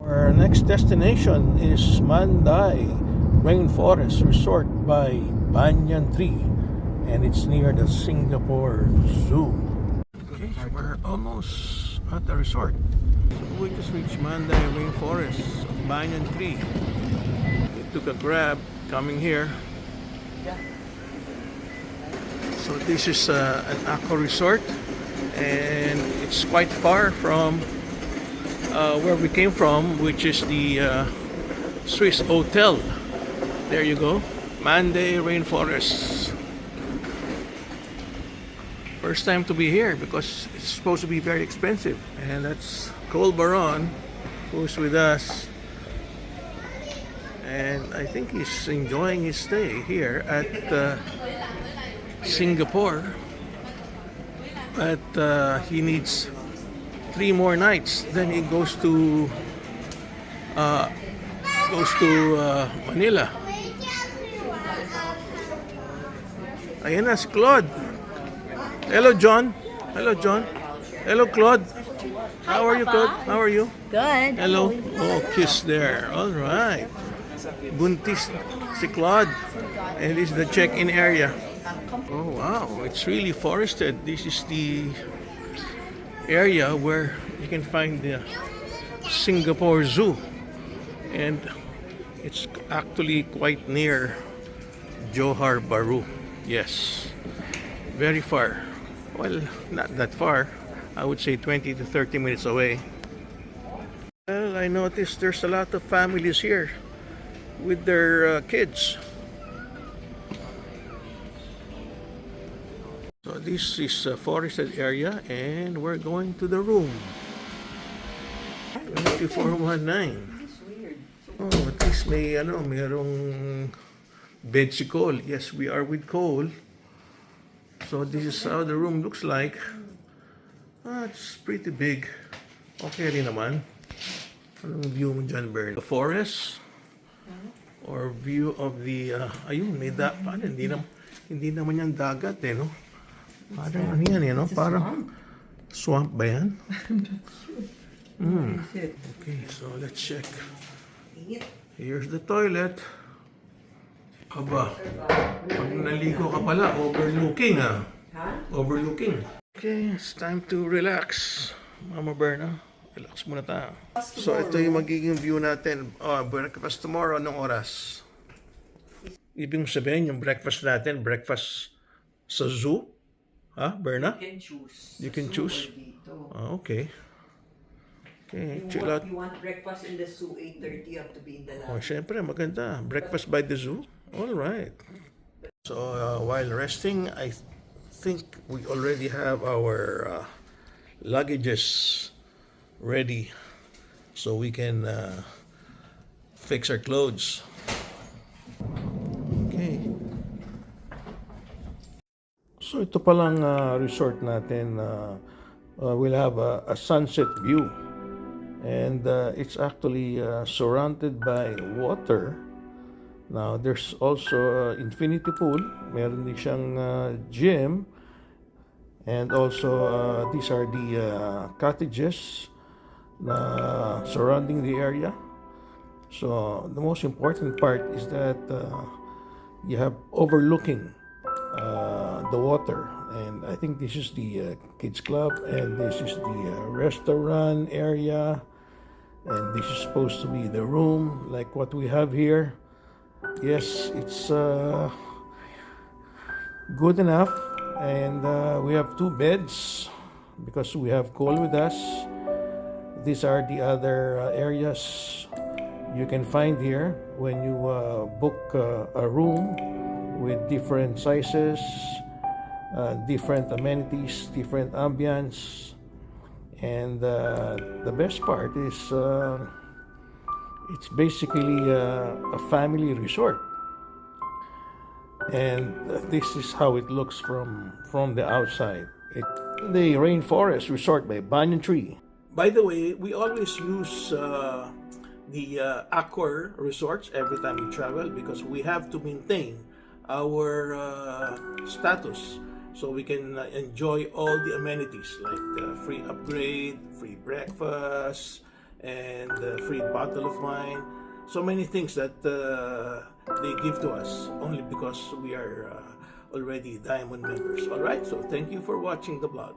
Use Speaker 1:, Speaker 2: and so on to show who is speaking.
Speaker 1: Our next destination is Mandai Rainforest Resort by Banyan Tree, and it's near the Singapore Zoo. Okay, we're almost at the resort. We just reached Mandai Rainforest of Banyan Tree. We took a grab coming here. So this is an aqua resort, and it's quite far from where we came from, which is the Swiss Hotel. There you go, Mandai Rainforest. First time to be here because it's supposed to be very expensive. And that's Cole Baron, who's with us, and I think he's enjoying his stay here at Singapore, but he needs 3 more nights. Then he goes to Manila. Ayan na si Claude. Hello, John. Hello, John. Hello, Claude. How are you, Claude? How are you?
Speaker 2: Good.
Speaker 1: Hello. Oh, kiss there. All right. Buntis si Claude. And this is the check-in area. Oh, wow. It's really forested. This is the area where you can find the Singapore Zoo. And it's actually quite near Johor Bahru. Yes. Very far. Well, not that far. I would say 20 to 30 minutes away. Well, I noticed there's a lot of families here with their kids. So this is a forested area, and we're going to the room. 2419. Oh, at least mayroong bed si Cole. Yes, we are with Cole. So this is how the room looks like. It's pretty big. Okay rin naman. Anong view mo dyan, Bern? The forest? Or view of the... ayun, may paano? Hindi naman yan dagat no? Parang ano yan no? Parang swamp ba yan? Okay, so let's check. Here's the toilet. Aba, pag naligo ka pala, overlooking Overlooking. Okay, it's time to relax. Mama Berna, relax muna tayo. So ito yung magiging view natin. Breakfast tomorrow, anong oras? Ibig sabihin yung breakfast natin, breakfast sa zoo? Berna?
Speaker 3: You can choose.
Speaker 1: You can choose? Okay. Okay, chill out.
Speaker 3: You want breakfast in the zoo, 8:30, you have to be in the lab.
Speaker 1: Syempre, maganda. Breakfast by the zoo? All right. So, while resting, I think we already have our luggages ready so we can fix our clothes. Okay. So, ito palang resort natin. We'll have a sunset view. And it's actually surrounded by water. Now, there's also infinity pool. Meron din siyang gym. And also, these are the cottages na surrounding the area. So, the most important part is that you have overlooking the water. And I think this is the kids club, and this is the restaurant area. And this is supposed to be the room, like what we have here. Yes, it's good enough. And we have 2 beds because we have Cole with us. These are the other areas you can find here when you book a room with different sizes, different amenities, different ambience. And the best part is it's basically a family resort. And this is how it looks from the outside. The Rainforest Resort by Banyan Tree. By the way, we always use the Accor resorts every time we travel because we have to maintain our status so we can enjoy all the amenities like free upgrade, free breakfast, and a free bottle of wine. So many things that they give to us only because we are already Diamond members. All right, so thank you for watching the vlog.